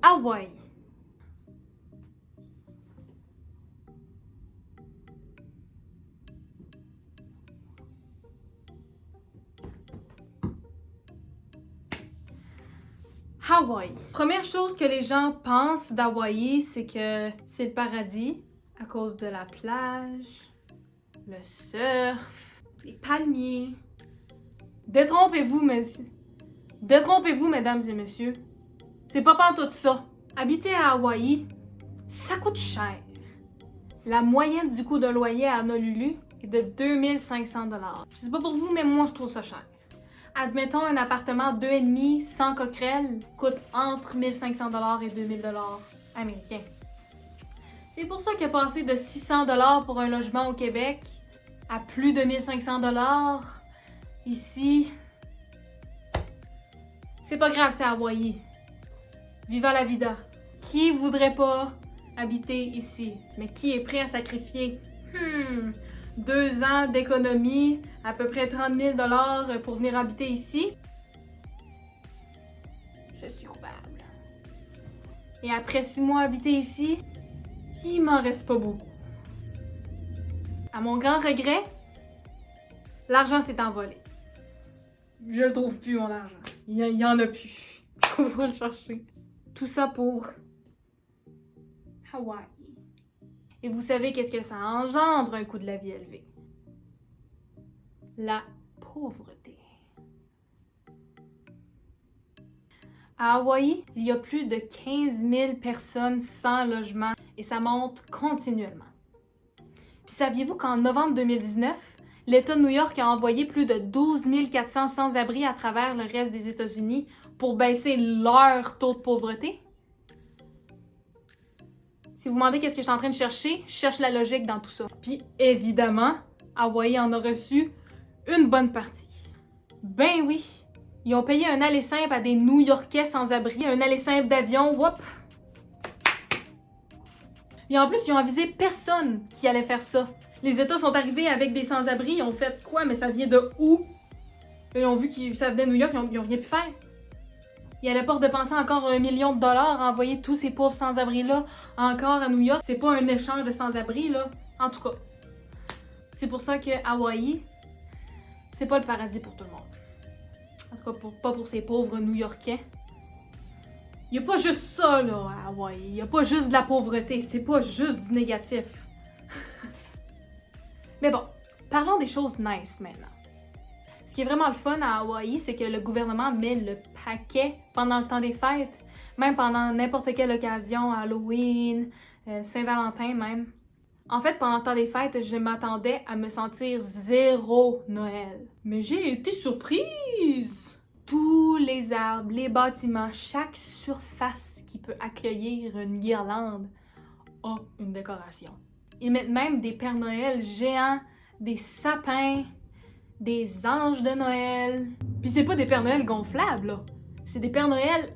Hawaï. Hawaï. Première chose que les gens pensent d'Hawaï, c'est que c'est le paradis à cause de la plage, le surf, les palmiers. Détrompez-vous, messieurs. Détrompez-vous, mesdames et messieurs. C'est pas pantoute ça. Habiter à Hawaï, ça coûte cher. La moyenne du coût d'un loyer à Honolulu est de 2500 $. Je sais pas pour vous, mais moi, je trouve ça cher. Admettons, un appartement 2,5 sans coquerelle coûte entre 1500 $ et 2000 $ américains. C'est pour ça que passer de 600 $ pour un logement au Québec à plus de 1500 $ ici, c'est pas grave, c'est Hawaï. Viva la vida. Qui voudrait pas habiter ici? Mais qui est prêt à sacrifier 2 ans d'économie, à peu près 30 000 $ pour venir habiter ici? Je suis coupable. Et après 6 mois habités ici, il m'en reste pas beaucoup. À mon grand regret, l'argent s'est envolé. Je le trouve plus, mon argent. Il y en a plus. Faut le chercher. Tout ça pour Hawaï. Et vous savez qu'est-ce que ça engendre, un coût de la vie élevé? La pauvreté. À Hawaï, il y a plus de 15 000 personnes sans logement et ça monte continuellement. Puis saviez-vous qu'en novembre 2019, l'État de New York a envoyé plus de 12 400 sans-abri à travers le reste des États-Unis pour baisser leur taux de pauvreté? Si vous vous demandez qu'est-ce que je suis en train de chercher, je cherche la logique dans tout ça. Puis évidemment, Hawaï en a reçu une bonne partie. Ben oui, ils ont payé un aller simple à des New-Yorkais sans-abri, un aller simple d'avion, whoop! Et en plus, ils ont avisé personne qui allait faire ça. Les États sont arrivés avec des sans-abri, ils ont fait quoi, mais ça vient de où? Ils ont vu que ça venait de New York, ils ont rien pu faire. Ils allaient pas dépenser encore $1 million à envoyer tous ces pauvres sans-abri-là encore à New York. C'est pas un échange de sans-abri, là. En tout cas, c'est pour ça que Hawaï, c'est pas le paradis pour tout le monde. En tout cas, pas pour ces pauvres New-Yorkais. Y a pas juste ça, là, à Hawaï. Y a pas juste de la pauvreté. C'est pas juste du négatif. Mais bon, parlons des choses nice maintenant. Ce qui est vraiment le fun à Hawaï, c'est que le gouvernement met le paquet pendant le temps des fêtes, même pendant n'importe quelle occasion, Halloween, Saint-Valentin même. En fait, pendant le temps des fêtes, je m'attendais à me sentir zéro Noël. Mais j'ai été surprise! Tous les arbres, les bâtiments, chaque surface qui peut accueillir une guirlande a une décoration. Ils mettent même des Pères Noël géants, des sapins, des anges de Noël. Puis c'est pas des Pères Noël gonflables, là. C'est des Pères Noël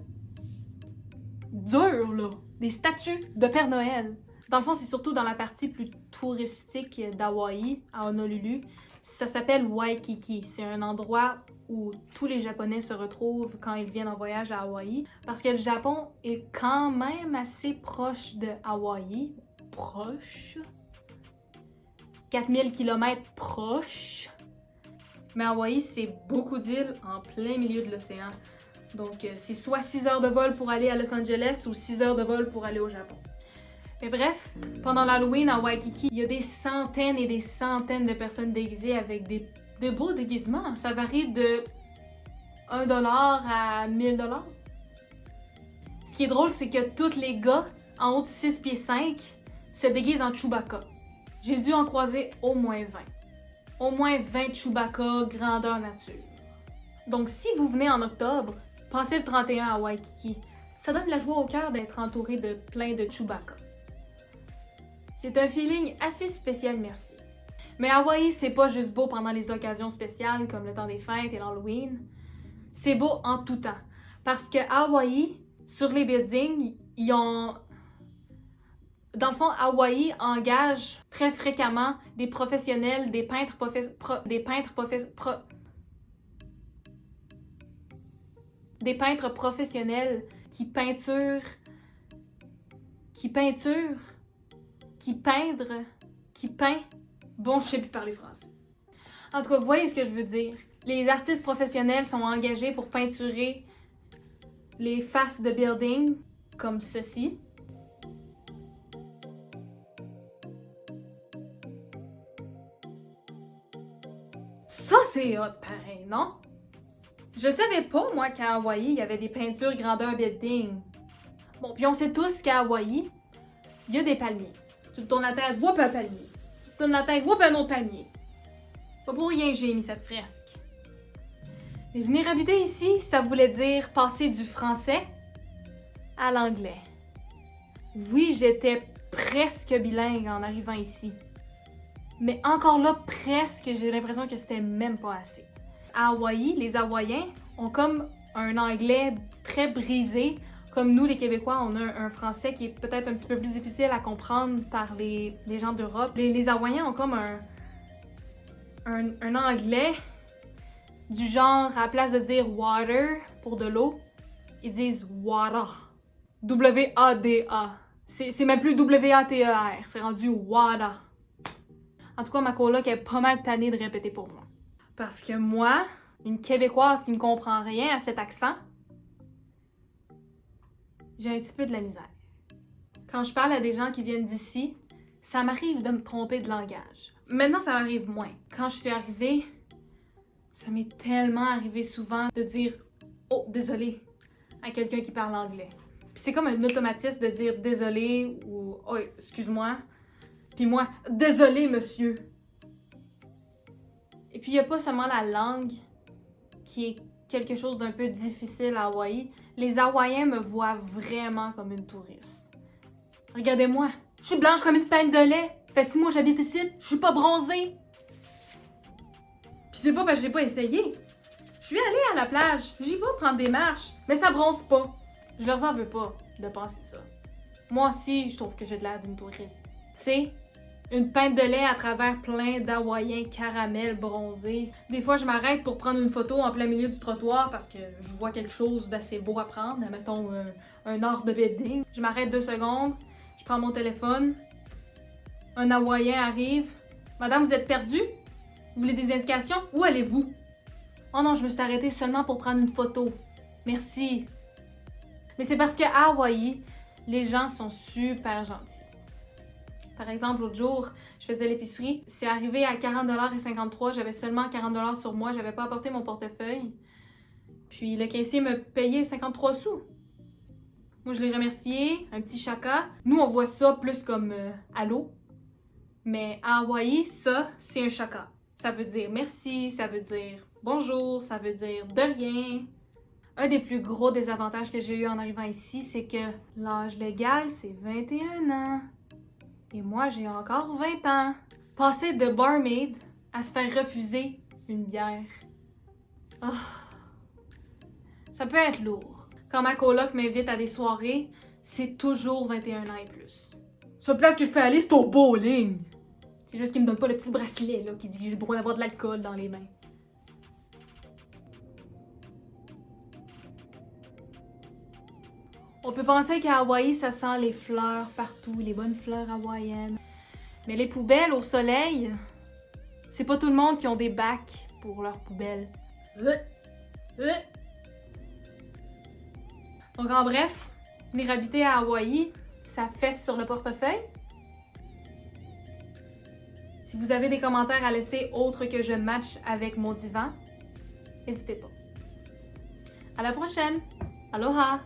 durs, là. Des statues de Père Noël. Dans le fond, c'est surtout dans la partie plus touristique d'Hawaï, à Honolulu. Ça s'appelle Waikiki. C'est un endroit où tous les Japonais se retrouvent quand ils viennent en voyage à Hawaï. Parce que le Japon est quand même assez proche de Hawaï. Proche. 4000 km proche. Mais Hawaï, c'est beaucoup d'îles en plein milieu de l'océan. Donc, c'est soit 6 heures de vol pour aller à Los Angeles ou 6 heures de vol pour aller au Japon. Mais bref, pendant l'Halloween à Waikiki, il y a des centaines et des centaines de personnes déguisées avec des beaux déguisements. Ça varie de $1 à 1000 $. Ce qui est drôle, c'est que tous les gars en haut de 6 pieds 5 se déguisent en Chewbacca. J'ai dû en croiser au moins 20. Au moins 20 Chewbacca grandeur nature. Donc si vous venez en octobre, passez le 31 à Waikiki. Ça donne la joie au cœur d'être entouré de plein de Chewbacca. C'est un feeling assez spécial, merci. Mais Hawaï, c'est pas juste beau pendant les occasions spéciales comme le temps des fêtes et l'Halloween. C'est beau en tout temps. Parce que Hawaï, sur les buildings, ils ont... Dans le fond, Hawaï engage très fréquemment des professionnels, des peintres professionnels qui peinturent qui peinture, qui peindre, qui peint. Bon, je sais plus parler français. En tout cas, vous voyez ce que je veux dire. Les artistes professionnels sont engagés pour peinturer les faces de buildings comme ceci. Ça, c'est hot, pareil, non? Je savais pas, moi, qu'à Hawaï, il y avait des peintures grandeur building. Bon, puis on sait tous qu'à Hawaï, il y a des palmiers. Tu te tournes la tête, whoop, un palmier. Tu te tournes la tête, whoop, un autre palmier. Pas pour rien que j'ai mis cette fresque. Mais venir habiter ici, ça voulait dire passer du français à l'anglais. Oui, j'étais presque bilingue en arrivant ici. Mais encore là, presque, j'ai l'impression que c'était même pas assez. À Hawaï, les Hawaïens ont comme un anglais très brisé. Comme nous, les Québécois, on a un français qui est peut-être un petit peu plus difficile à comprendre par les gens d'Europe. Les Hawaïens ont comme un anglais du genre, à la place de dire water pour de l'eau, ils disent water. W-A-D-A. C'est même plus W-A-T-E-R. C'est rendu water. En tout cas, ma coloc est pas mal tannée de répéter pour moi. Parce que moi, une Québécoise qui ne comprend rien à cet accent, j'ai un petit peu de la misère. Quand je parle à des gens qui viennent d'ici, ça m'arrive de me tromper de langage. Maintenant, ça m'arrive moins. Quand je suis arrivée, ça m'est tellement arrivé souvent de dire « Oh, désolé » à quelqu'un qui parle anglais. Puis c'est comme un automatisme de dire « désolé » ou « Oh, excuse-moi ». Puis moi « Désolé, monsieur ». Et puis il n'y a pas seulement la langue qui est quelque chose d'un peu difficile à Hawaï. Les Hawaïens me voient vraiment comme une touriste. Regardez-moi, je suis blanche comme une pinte de lait. Fait 6 mois que j'habite ici, je suis pas bronzée. Puis c'est pas parce que j'ai pas essayé. Je suis allée à la plage, j'y vais prendre des marches, mais ça bronze pas. Je leur en veux pas de penser ça. Moi aussi, je trouve que j'ai de l'air d'une touriste. C'est une pinte de lait à travers plein d'Hawaïens caramel bronzés. Des fois, je m'arrête pour prendre une photo en plein milieu du trottoir parce que je vois quelque chose d'assez beau à prendre, mettons un art de building. Je m'arrête 2 secondes, je prends mon téléphone. Un Hawaïen arrive. « Madame, vous êtes perdue? Vous voulez des indications? Où allez-vous? » « Oh non, je me suis arrêtée seulement pour prendre une photo. Merci. » Mais c'est parce qu'à Hawaï, les gens sont super gentils. Par exemple, l'autre jour, je faisais l'épicerie. C'est arrivé à 40,53 $. J'avais seulement 40 $ sur moi. J'avais pas apporté mon portefeuille. Puis le caissier me payait 53 sous. Moi, je l'ai remercié. Un petit chaka. Nous, on voit ça plus comme allô. Mais à Hawaï, ça, c'est un chaka. Ça veut dire merci, ça veut dire bonjour, ça veut dire de rien. Un des plus gros désavantages que j'ai eu en arrivant ici, c'est que l'âge légal, c'est 21 ans. Et moi, j'ai encore 20 ans. Passer de barmaid à se faire refuser une bière. Oh. Ça peut être lourd. Quand ma coloc m'invite à des soirées, c'est toujours 21 ans et plus. Seule place que je peux aller, c'est au bowling. C'est juste qu'il me donne pas le petit bracelet là, qui dit que j'ai le droit d'avoir de l'alcool dans les mains. On peut penser qu'à Hawaï, ça sent les fleurs partout, les bonnes fleurs hawaïennes. Mais les poubelles au soleil, c'est pas tout le monde qui ont des bacs pour leurs poubelles. Donc en bref, venir habiter à Hawaï, ça fesse sur le portefeuille. Si vous avez des commentaires à laisser autres que je match avec mon divan, n'hésitez pas. À la prochaine! Aloha!